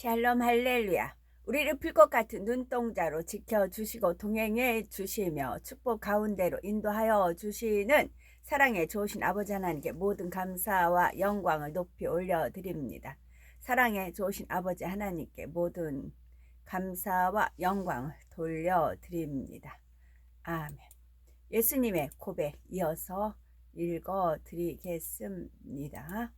샬롬 할렐루야. 우리를 불꽃 같은 눈동자로 지켜주시고 동행해 주시며 축복 가운데로 인도하여 주시는 사랑의 좋으신 아버지 하나님께 모든 감사와 영광을 높이 올려드립니다. 사랑의 좋으신 아버지 하나님께 모든 감사와 영광을 돌려드립니다. 아멘. 예수님의 고백 이어서 읽어드리겠습니다.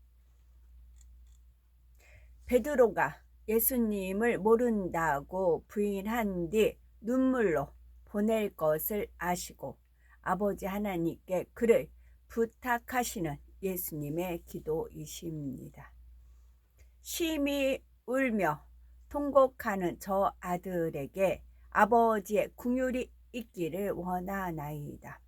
베드로가 예수님을 모른다고 부인한 뒤 눈물로 보낼 것을 아시고 아버지 하나님께 그를 부탁하시는 예수님의 기도이십니다. 심히 울며 통곡하는 저 아들에게 아버지의 긍휼이 있기를 원하나이다.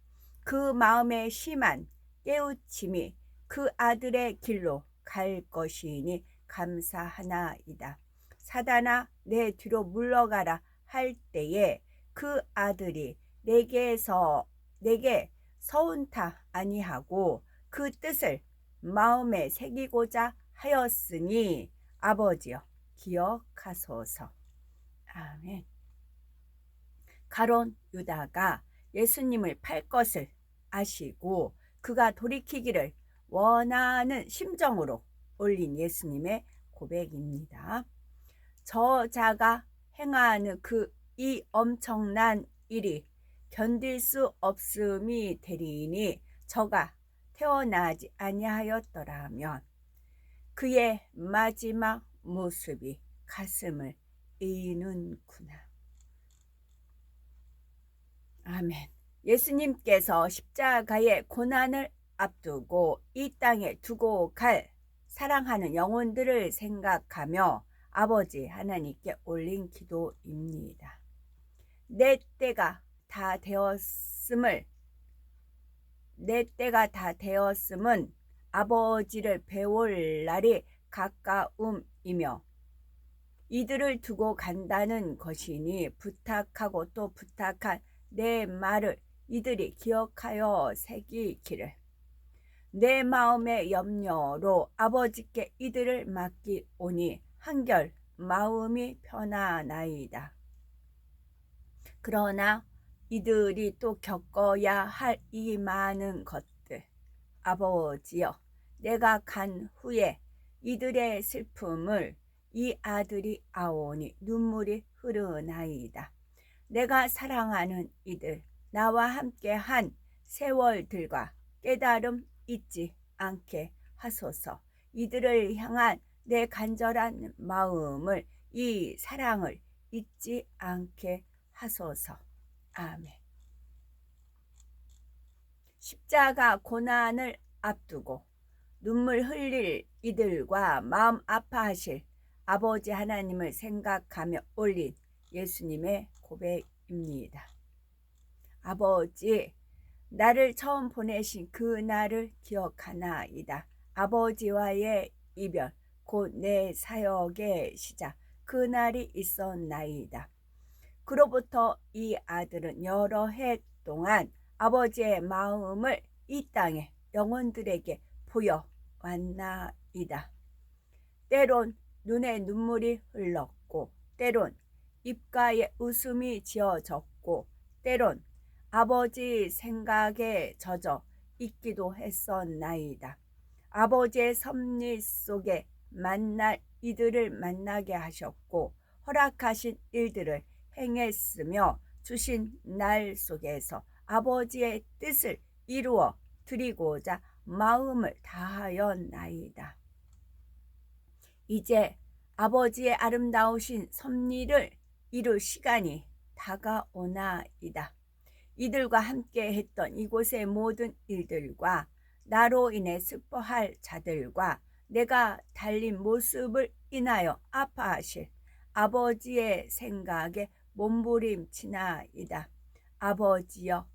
그 마음의 심한 깨우침이 그 아들의 길로 갈 것이니 감사하나이다. 사단아 내 뒤로 물러가라 할 때에 그 아들이 내게 서운타 아니하고 그 뜻을 마음에 새기고자 하였으니 아버지여 기억하소서. 아멘. 가룟 유다가 예수님을 팔 것을 아시고 그가 돌이키기를 원하는 심정으로 올린 예수님의 고백입니다. 저자가 행하는 이 엄청난 일이 견딜 수 없음이 되리니 저가 태어나지 아니하였더라면 그의 마지막 모습이 가슴을 이는구나. 아멘. 예수님께서 십자가의 고난을 앞두고 이 땅에 두고 갈 사랑하는 영혼들을 생각하며 아버지 하나님께 올린 기도입니다. 내 때가 다 되었음은 아버지를 배울 날이 가까움이며 이들을 두고 간다는 것이니 부탁하고 또 부탁한 내 말을 이들이 기억하여 새기기를 내 마음의 염려로 아버지께 이들을 맡기오니 한결 마음이 편하나이다. 그러나 이들이 또 겪어야 할 이 많은 것들 아버지여 내가 간 후에 이들의 슬픔을 이 아들이 아오니 눈물이 흐르나이다. 내가 사랑하는 이들 나와 함께 한 세월들과 깨달음 잊지 않게 하소서. 이들을 향한 내 간절한 마음을 이 사랑을 잊지 않게 하소서. 아멘. 십자가 고난을 앞두고 눈물 흘릴 이들과 마음 아파하실 아버지 하나님을 생각하며 올린 예수님의 고백입니다. 아버지, 나를 처음 보내신 그 날을 기억하나이다. 아버지와의 이별, 곧 내 사역의 시작, 그 날이 있었나이다. 그로부터 이 아들은 여러 해 동안 아버지의 마음을 이 땅의 영혼들에게 보여왔나이다. 때론 눈에 눈물이 흘렀고 때론 입가에 웃음이 지어졌고 때론 아버지 생각에 젖어 있기도 했었나이다. 아버지의 섭리 속에 만날 이들을 만나게 하셨고 허락하신 일들을 행했으며 주신 날 속에서 아버지의 뜻을 이루어 드리고자 마음을 다하였나이다. 이제 아버지의 아름다우신 섭리를 이룰 시간이 다가오나이다. 이들과 함께 했던 이곳의 모든 일들과 나로 인해 슬퍼할 자들과 내가 달린 모습을 인하여 아파하실 아버지의 생각에 몸부림치나이다. 아버지여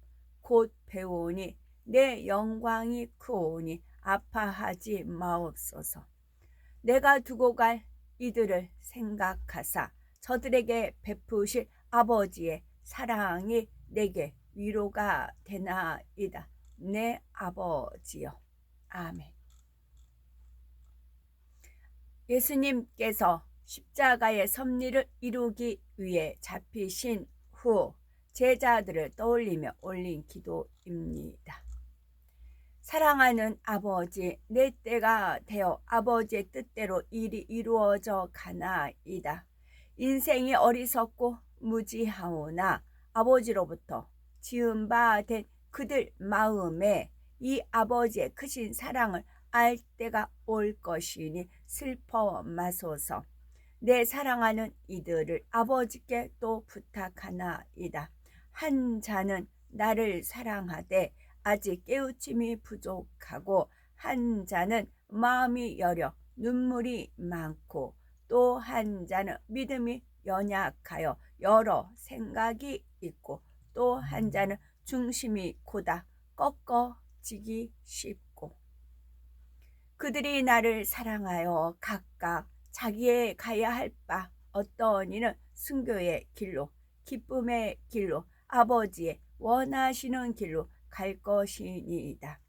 곧 배우니 내 영광이 크오니 아파하지 마옵소서. 내가 두고 갈 이들을 생각하사 저들에게 베푸실 아버지의 사랑이 내게 위로가 되나이다. 내 아버지여. 아멘. 예수님께서 십자가의 섭리를 이루기 위해 잡히신 후 제자들을 떠올리며 올린 기도입니다. 사랑하는 아버지, 내 때가 되어 아버지의 뜻대로 일이 이루어져 가나이다. 인생이 어리석고 무지하오나 아버지로부터 지은 바 된 그들 마음에 이 아버지의 크신 사랑을 알 때가 올 것이니 슬퍼 마소서. 내 사랑하는 이들을 아버지께 또 부탁하나이다. 한 자는 나를 사랑하되 아직 깨우침이 부족하고, 한 자는 마음이 여려 눈물이 많고, 또 한 자는 믿음이 연약하여 여러 생각이 있고, 또 한 자는 중심이 고다 꺾어지기 쉽고, 그들이 나를 사랑하여 각각 자기의 가야 할 바 어떤 이는 순교의 길로, 기쁨의 길로, 아버지의 원하시는 길로 갈 것이니이다.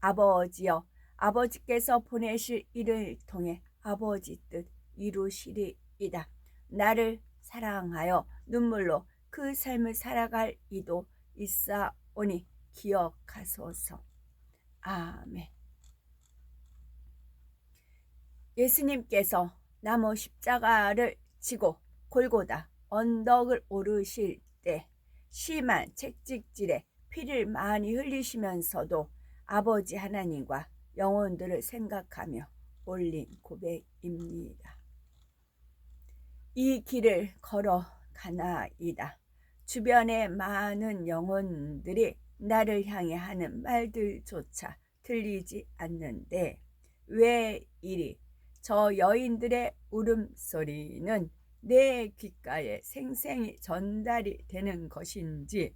아버지여, 아버지께서 보내실 이를 통해 아버지 뜻 이루시리이다. 나를 사랑하여 눈물로 그 삶을 살아갈 이도 있사오니 기억하소서. 아멘. 예수님께서 나무 십자가를 지고 골고다 언덕을 오르실 때 심한 채찍질에 피를 많이 흘리시면서도 아버지 하나님과 영혼들을 생각하며 올린 고백입니다. 이 길을 걸어가나이다. 주변의 많은 영혼들이 나를 향해 하는 말들조차 들리지 않는데 왜 이리 저 여인들의 울음소리는 내 귓가에 생생히 전달이 되는 것인지,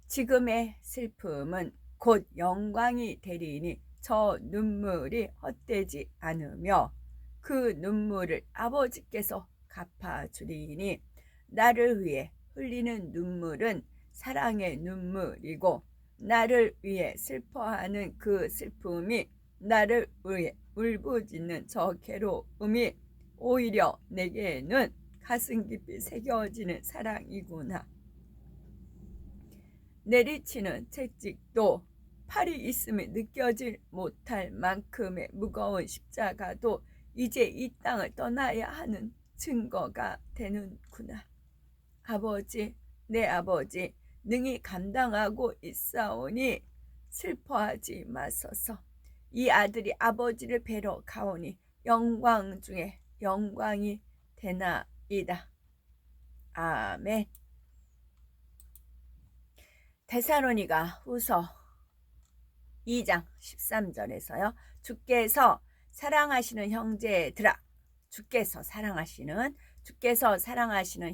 지금의 슬픔은 곧 영광이 되리니 저 눈물이 헛되지 않으며 그 눈물을 아버지께서 갚아주리니, 나를 위해 흘리는 눈물은 사랑의 눈물이고 나를 위해 슬퍼하는 그 슬픔이, 나를 위해 울부짖는 저 괴로움이 오히려 내게는 가슴 깊이 새겨지는 사랑이구나. 내리치는 채찍도 팔이 있음에 느껴질 못할 만큼의 무거운 십자가도 이제 이 땅을 떠나야 하는 증거가 되는구나. 아버지, 내 아버지, 능히 감당하고 있사오니 슬퍼하지 마소서. 이 아들이 아버지를 뵈러 가오니 영광 중에 영광이 되나이다. 아멘. 데살로니가 후서 2장 13절에서요. 주께서 사랑하시는 형제들아, 주께서 사랑하시는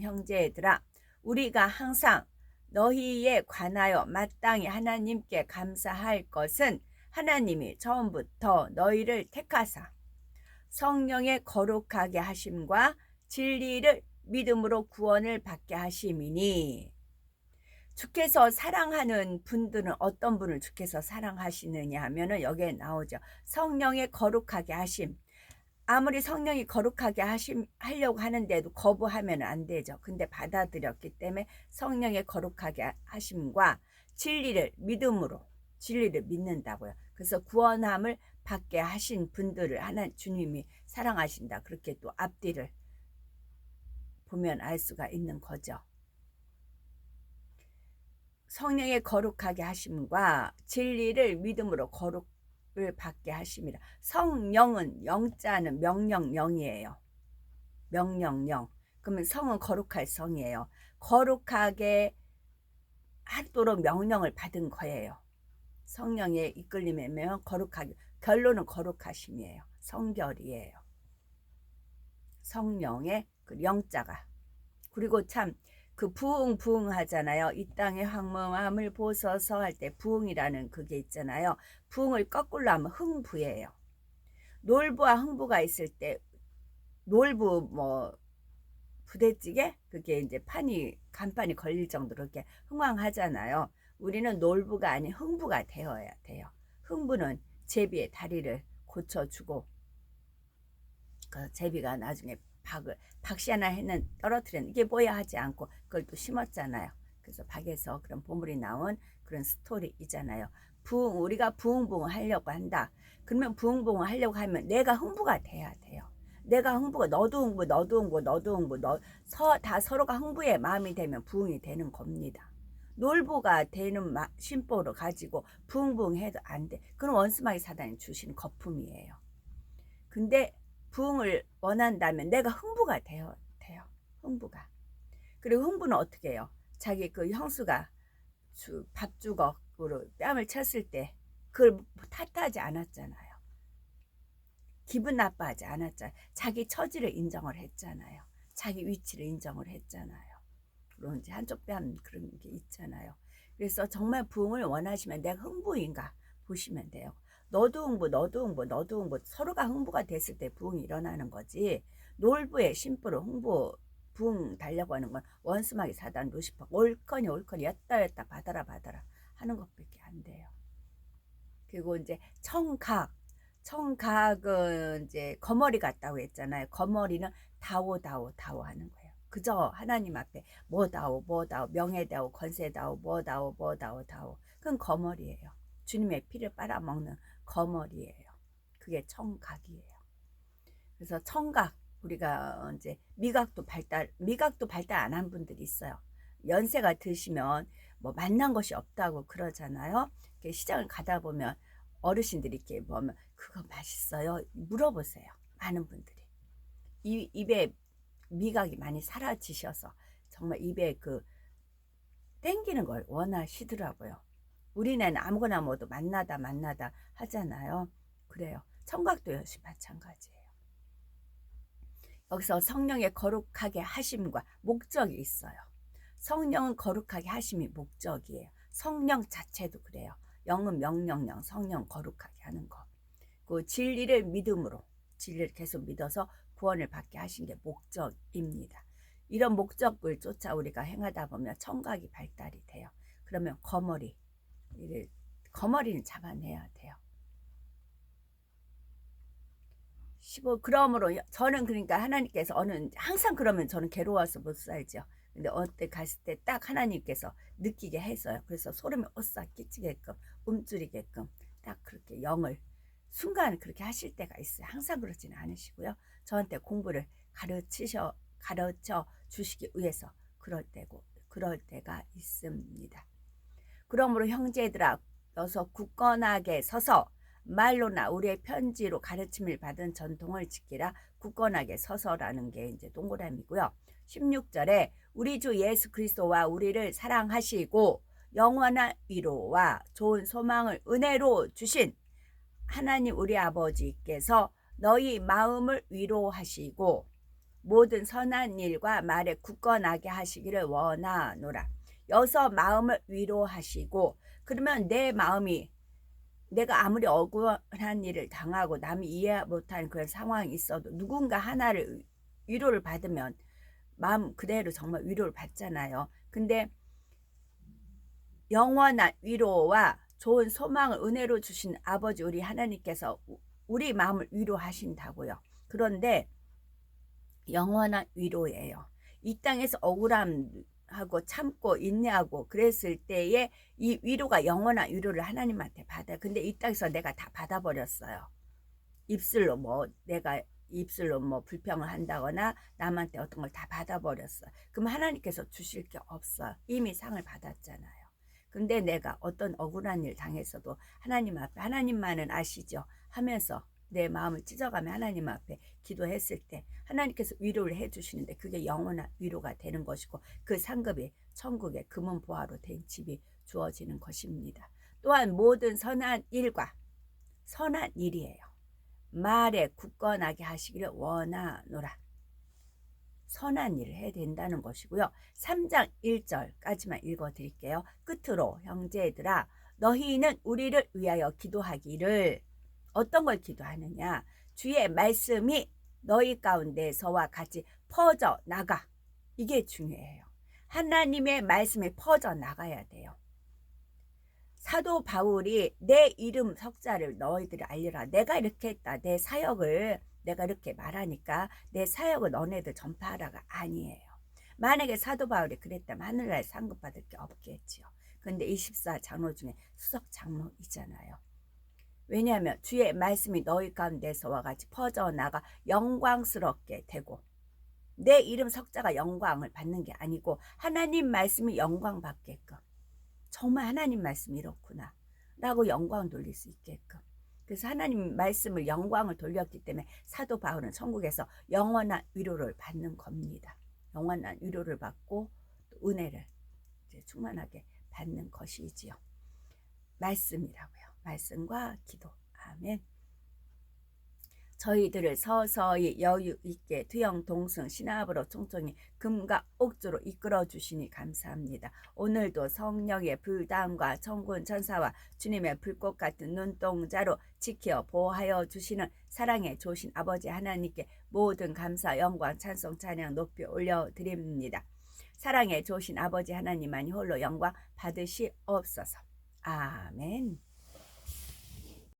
형제들아, 우리가 항상 너희에 관하여 마땅히 하나님께 감사할 것은 하나님이 처음부터 너희를 택하사 성령의 거룩하게 하심과 진리를 믿음으로 구원을 받게 하심이니. 주께서 사랑하는 분들은 어떤 분을 주께서 사랑하시느냐 하면은 여기에 나오죠. 성령의 거룩하게 하심. 아무리 성령이 거룩하게 하려고 하는데도 거부하면 안 되죠. 근데 받아들였기 때문에 성령의 거룩하게 하심과 진리를 믿음으로, 진리를 믿는다고요. 그래서 구원함을 받게 하신 분들을 주님이 사랑하신다. 그렇게 또 앞뒤를 보면 알 수가 있는 거죠. 성령의 거룩하게 하심과 진리를 믿음으로 거룩을 받게 하심이라. 성령은, 영자는 명령령이에요. 명령령. 그러면 성은 거룩할 성이에요. 거룩하게 하도록 명령을 받은 거예요. 성령의 이끌림에 거룩하게, 결론은 거룩하심이에요. 성결이에요. 성령의 그 영자가. 그리고 참 그 부흥 하잖아요. 이 땅의 황무함을 보소서 할 때 부흥이라는 그게 있잖아요. 부흥을 거꾸로 하면 흥부예요. 놀부와 흥부가 있을 때, 놀부 부대찌개 그게 이제 간판이 걸릴 정도로 이렇게 흥황하잖아요. 우리는 놀부가 아닌 흥부가 되어야 돼요. 흥부는 제비의 다리를 고쳐주고 그 제비가 나중에 박씨 하나 해는 떨어뜨렸는 이게 뭐야 하지 않고 그걸 또 심었잖아요. 그래서 박에서 그런 보물이 나온 그런 스토리이잖아요. 우리가 부흥부흥 하려고 한다. 그러면 부흥부흥 하려고 하면 내가 흥부가 돼야 돼요. 내가 흥부가 너도 흥부 너도 흥부 너도 흥부 다 서로가 흥부의 마음이 되면 부흥이 되는 겁니다. 놀부가 되는 심보로 가지고 부흥부흥 해도 안 돼. 그건 원수마귀 사단이 주신 거품이에요. 근데 부흥을 원한다면 내가 흥부가 돼요. 흥부가. 그리고 흥부는 어떻게 해요? 자기 그 형수가 밥주걱으로 뺨을 쳤을 때 그걸 탓하지 않았잖아요. 기분 나빠하지 않았잖아요. 자기 처지를 인정을 했잖아요. 자기 위치를 인정을 했잖아요. 그런 이제 한쪽 뺨 그런 게 있잖아요. 그래서 정말 부흥을 원하시면 내가 흥부인가 보시면 돼요. 너도 흥부 너도 흥부 너도 흥부 서로가 흥부가 됐을 때 부흥이 일어나는 거지. 놀부의 심부로 흥부 부흥 달려고 하는 건 원수마귀 사단 루시퍼 옳거니 였다 받아라 하는 것밖에 안 돼요. 그리고 이제 청각은 이제 거머리 같다고 했잖아요. 거머리는 다오 하는 거예요. 그저 하나님 앞에 뭐다오 명예다오 권세다오 뭐다오 그건 거머리예요. 주님의 피를 빨아먹는 거머리예요. 그게 청각이에요. 그래서 청각 우리가 이제 미각도 발달 안 한 분들이 있어요. 연세가 드시면 뭐 만난 것이 없다고 그러잖아요. 시장을 가다 보면 어르신들이 이렇게 보면 그거 맛있어요? 물어보세요. 많은 분들이 입에 미각이 많이 사라지셔서 정말 입에 그 땡기는 걸 원하시더라고요. 우리는 아무거나 뭐도 만나다 하잖아요. 그래요. 청각도 역시 마찬가지예요. 여기서 성령의 거룩하게 하심과 목적이 있어요. 성령은 거룩하게 하심이 목적이에요. 성령 자체도 그래요. 영은 명령령, 성령 거룩하게 하는 거. 그 진리를 믿음으로, 진리를 계속 믿어서 구원을 받게 하신 게 목적입니다. 이런 목적을 쫓아 우리가 행하다 보면 청각이 발달이 돼요. 그러면 거머리는 잡아내야 돼요. 15 그러므로 저는 그러니까 하나님께서 항상 그러면 저는 괴로워서 못 살죠. 근데 어때 갔을 때 딱 하나님께서 느끼게 했어요. 그래서 소름이 오싹 끼치게끔 움츠리게끔 딱 그렇게 영을 순간 그렇게 하실 때가 있어요. 항상 그렇지는 않으시고요. 저한테 공부를 가르쳐 주시기 위해서 그럴 때가 있습니다. 그러므로 형제들아 어서 굳건하게 서서 말로나 우리의 편지로 가르침을 받은 전통을 지키라. 굳건하게 서서라는 게 이제 동그라미고요. 16절에 우리 주 예수 그리스도와 우리를 사랑하시고 영원한 위로와 좋은 소망을 은혜로 주신 하나님 우리 아버지께서 너희 마음을 위로하시고 모든 선한 일과 말에 굳건하게 하시기를 원하노라. 여기서 마음을 위로하시고 그러면 내 마음이 내가 아무리 억울한 일을 당하고 남이 이해 못한 그런 상황이 있어도 누군가 하나를 위로를 받으면 마음 그대로 정말 위로를 받잖아요. 근데 영원한 위로와 좋은 소망을 은혜로 주신 아버지 우리 하나님께서 우리 마음을 위로하신다고요. 그런데 영원한 위로예요. 이 땅에서 억울함하고 참고 인내하고 그랬을 때에 이 위로가 영원한 위로를 하나님한테 받아요. 근데 이 땅에서 내가 다 받아버렸어요. 내가 입술로 불평을 한다거나 남한테 어떤 걸 다 받아버렸어요. 그럼 하나님께서 주실 게 없어요. 이미 상을 받았잖아요. 근데 내가 어떤 억울한 일 당했어도 하나님 앞에 하나님만은 아시죠 하면서 내 마음을 찢어가며 하나님 앞에 기도했을 때 하나님께서 위로를 해주시는데 그게 영원한 위로가 되는 것이고 그 상급이 천국의 금은보화로 된 집이 주어지는 것입니다. 또한 모든 선한 일이에요. 말에 굳건하게 하시기를 원하노라. 선한 일을 해야 된다는 것이고요. 3장 1절까지만 읽어드릴게요. 끝으로 형제들아 너희는 우리를 위하여 기도하기를 어떤 걸 기도하느냐 주의 말씀이 너희 가운데서와 같이 퍼져나가 이게 중요해요. 하나님의 말씀이 퍼져나가야 돼요. 사도 바울이 내 이름 석자를 너희들이 알려라. 내가 이렇게 했다. 내 사역을 내가 이렇게 말하니까 내 사역을 너네들 전파하라가 아니에요. 만약에 사도 바울이 그랬다면 하늘나라에 상급받을 게 없겠지요. 근데 24 장로 중에 수석 장로이잖아요. 왜냐하면 주의 말씀이 너희 가운데서와 같이 퍼져나가 영광스럽게 되고, 내 이름 석자가 영광을 받는 게 아니고 하나님 말씀이 영광 받게끔, 정말 하나님 말씀이 이렇구나 라고 영광 돌릴 수 있게끔. 그래서 하나님 말씀을 영광을 돌렸기 때문에 사도 바울은 천국에서 영원한 위로를 받는 겁니다. 영원한 위로를 받고 또 은혜를 이제 충만하게 받는 것이지요. 말씀이라고요. 말씀과 기도. 아멘. 저희들을 서서히 여유 있게 투영 동승 신압으로 총총히 금과 옥조로 이끌어 주시니 감사합니다. 오늘도 성령의 불담과 천군 천사와 주님의 불꽃 같은 눈동자로 지켜 보호하여 주시는 사랑의 조신 아버지 하나님께 모든 감사 영광 찬송 찬양 높이 올려드립니다. 사랑의 조신 아버지 하나님만이 홀로 영광 받으시옵소서. 아멘.